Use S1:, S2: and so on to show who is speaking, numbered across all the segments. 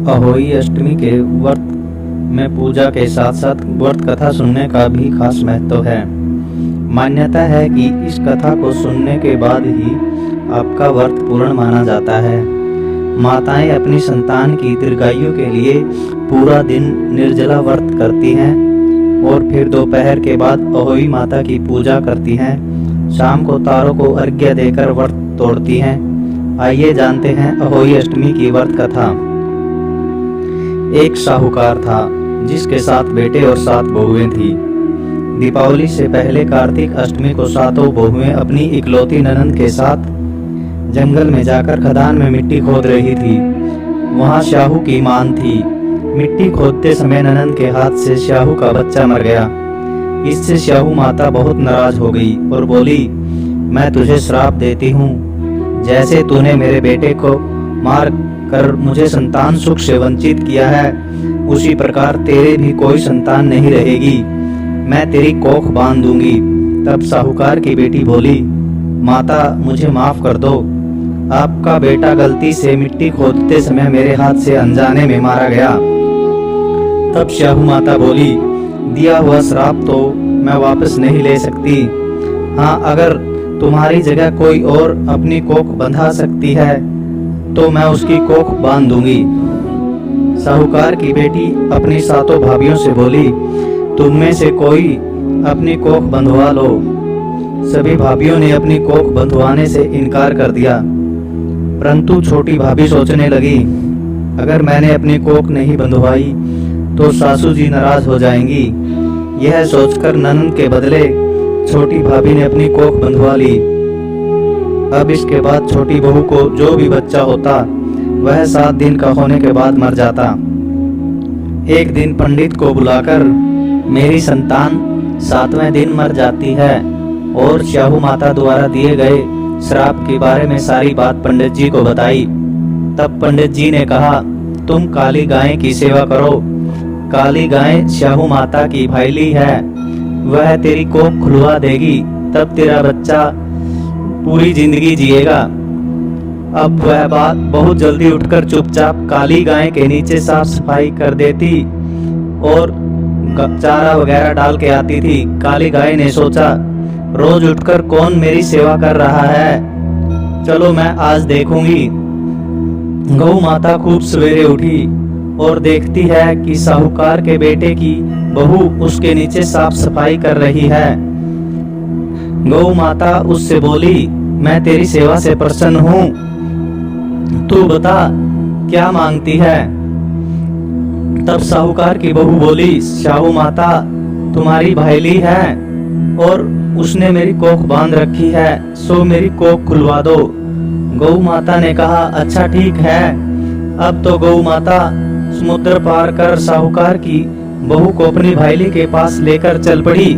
S1: अहोई अष्टमी के व्रत में पूजा के साथ साथ व्रत कथा सुनने का भी खास महत्व है। मान्यता है कि इस कथा को सुनने के बाद ही आपका व्रत पूर्ण माना जाता है। माताएं अपनी संतान की दीर्घायु के लिए पूरा दिन निर्जला व्रत करती हैं और फिर दोपहर के बाद अहोई माता की पूजा करती हैं। शाम को तारों को अर्घ्य देकर व्रत तोड़ती हैं। आइए जानते हैं अहोई अष्टमी की व्रत कथा। एक साहूकार था जिसके 7 बेटे और 7 बहुएं थी। दीपावली से पहले कार्तिक अष्टमी को 7 बहुएं अपनी इकलौती ननंद के साथ जंगल में जाकर खदान में मिट्टी खोद रही थी। वहां शाहू की मान थी। मिट्टी खोदते समय ननंद के हाथ से शाहू का बच्चा मर गया। इससे शाहू माता बहुत नाराज हो गई और बोली, मैं तुझे श्राप देती हूँ। जैसे तूने मेरे बेटे को मार कर मुझे संतान सुख से वंचित किया है, उसी प्रकार तेरे भी कोई संतान नहीं रहेगी। मैं तेरी कोख बांध दूंगी। तब साहूकार की बेटी बोली, माता मुझे माफ कर दो। आपका बेटा गलती से मिट्टी खोदते समय मेरे हाथ से अनजाने में मारा गया। तब शाहू माता बोली, दिया हुआ श्राप तो मैं वापस नहीं ले सकती। हाँ, अगर तुम्हारी जगह कोई और अपनी कोख बंधा सकती है तो मैं उसकी कोख बांध दूंगी। साहूकार की बेटी अपनी 7 भाभियों से बोली, तुम में से कोई अपनी कोख बंधवा लो। सभी भाभियों ने अपनी कोख बंधवाने से इनकार कर दिया, परंतु छोटी भाभी सोचने लगी, अगर मैंने अपनी कोख नहीं बंधवाई तो सासू जी नाराज हो जाएंगी। यह सोचकर ननंद के बदले छोटी भाभी ने अपनी कोख बंधवा ली। अब इसके बाद छोटी बहू को जो भी बच्चा होता वह 7 दिन का होने के बाद मर जाता। एक दिन पंडित को बुलाकर मेरी संतान 7वें दिन मर जाती है और शाहू माता द्वारा दिए गए श्राप के बारे में सारी बात पंडित जी को बताई। तब पंडित जी ने कहा, तुम काली गाय की सेवा करो। काली गाय शाहू माता की भाईली है, वह तेरी कोख खुलवा देगी, तब तेरा बच्चा पूरी जिंदगी जिएगा। अब वह बात बहुत जल्दी उठकर चुपचाप काली गाय के नीचे साफ सफाई कर देती और चारा वगैरह डाल के आती थी। काली गाय ने सोचा, रोज उठकर कौन मेरी सेवा कर रहा है, चलो मैं आज देखूंगी। गौ माता खूब सवेरे उठी और देखती है कि साहूकार के बेटे की बहू उसके नीचे साफ सफाई कर रही है। गौ माता उससे बोली, मैं तेरी सेवा से प्रसन्न हूँ, तू बता क्या मांगती है। तब साहूकार की बहू बोली, शाहू माता तुम्हारी भाईली है और उसने मेरी कोख बांध रखी है, सो मेरी कोख खुलवा दो। गौ माता ने कहा, अच्छा ठीक है। अब तो गौ माता समुद्र पार कर साहूकार की बहू को अपनी भाईली के पास लेकर चल पड़ी।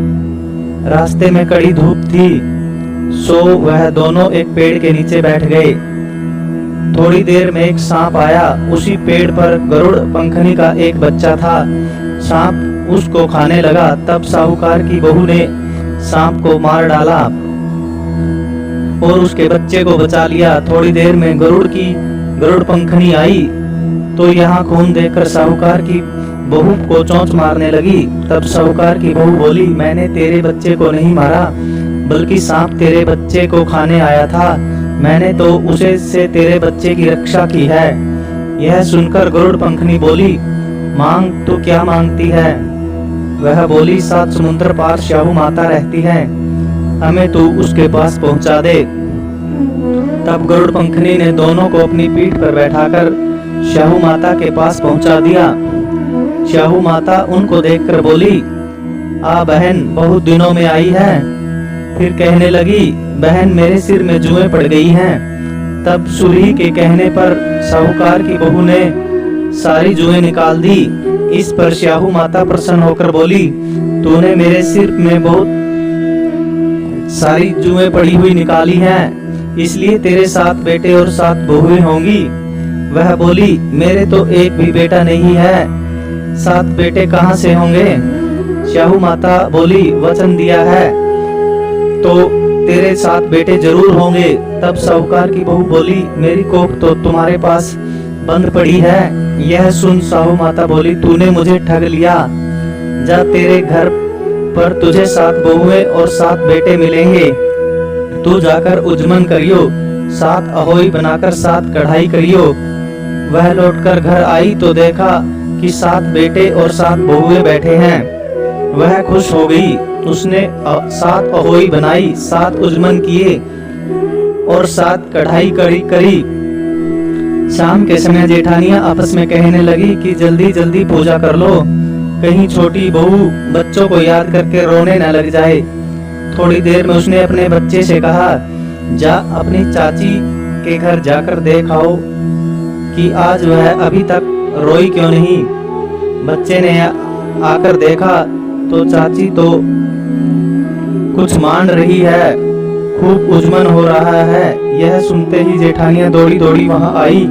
S1: रास्ते में कड़ी धूप थी, सो वह दोनों एक पेड़ के नीचे बैठ गए। थोड़ी देर में एक सांप आया। उसी पेड़ पर गरुड़ पंखनी का एक बच्चा था। सांप उसको खाने लगा। तब साहूकार की बहू ने सांप को मार डाला और उसके बच्चे को बचा लिया। थोड़ी देर में गरुड़ पंखनी आई तो यहाँ खून देखकर साहूकार की बहू को चोंच मारने लगी। तब साहूकार की बहू बोली, मैंने तेरे बच्चे को नहीं मारा, बल्कि सांप तेरे बच्चे को खाने आया था। मैंने तो उसे से तेरे बच्चे की रक्षा की है। यह सुनकर गरुड़ पंखनी बोली, मांग तो क्या मांगती है। वह बोली, 7 समुद्र पार शाहू माता रहती है, हमें तू उसके पास पहुंचा दे। तब गरुड़ पंखनी ने दोनों को अपनी पीठ पर बैठाकर शाहू माता के पास पहुंचा दिया। शाहू माता उनको देखकर बोली, आ बहन, बहुत दिनों में आई है। फिर कहने लगी, बहन मेरे सिर में जुएं पड़ गई हैं। तब सुरही के कहने पर साहूकार की बहू ने सारी जुएं निकाल दी। इस पर शाहू माता प्रसन्न होकर बोली, तूने मेरे सिर में बहुत सारी जुएं पड़ी हुई निकाली हैं, इसलिए तेरे 7 बेटे और 7 बहुएं होंगी। वह बोली, मेरे तो एक भी बेटा नहीं है, 7 बेटे कहाँ से होंगे। शाहू माता बोली, वचन दिया है तो तेरे 7 बेटे जरूर होंगे। तब साहूकार की बहू बोली, मेरी कोख तो तुम्हारे पास बंद पड़ी है। यह सुन साहू माता बोली, तूने मुझे ठग लिया। जा, तेरे घर पर तुझे 7 बहुएं और 7 बेटे मिलेंगे। तू जाकर उजमन करियो, 7 अहोई बनाकर 7 कढ़ाई करियो। वह लौटकर घर आई तो देखा कि 7 बेटे और 7 बहुएं बैठे हैं। वह खुश हो गई। उसने 7 अहोई बनाई, 7 उजमन किए और 7 कढ़ाई करी। शाम के समय जेठानियां आपस में कहने लगी कि जल्दी जल्दी पूजा कर लो, कहीं छोटी बहू बच्चों को याद करके रोने न लग जाए। थोड़ी देर में उसने अपने बच्चे से कहा, जा अपनी चाची के घर जाकर देख आओ कि आज वह अभी तक रोई क्यों नहीं। बच्चे ने आकर देखा तो चाची तो कुछ मान रही है, खूब उजमन हो रहा है। यह सुनते ही जेठानियां दौड़ी दौड़ी वहां आई।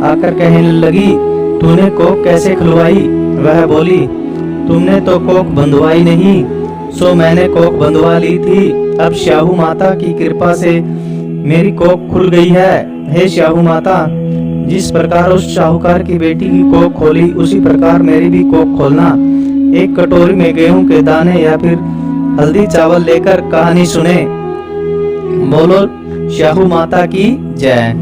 S1: आकर कहने लगी, तूने कोक कैसे खुलवाई? वह बोली, तुमने तो कोक बंधवाई नहीं, सो मैंने कोक बंधवा ली थी। अब शाहू माता की कृपा से मेरी कोक खुल गई है। हे शाहू माता, जिस प्रकार उस शाहूकार की बेटी की कोक खोली, उसी प्रकार मेरी भी कोक खोलना। एक कटोरी में गेहूं के दाने या फिर हल्दी चावल लेकर कहानी सुने। बोलो शाहू माता की जय।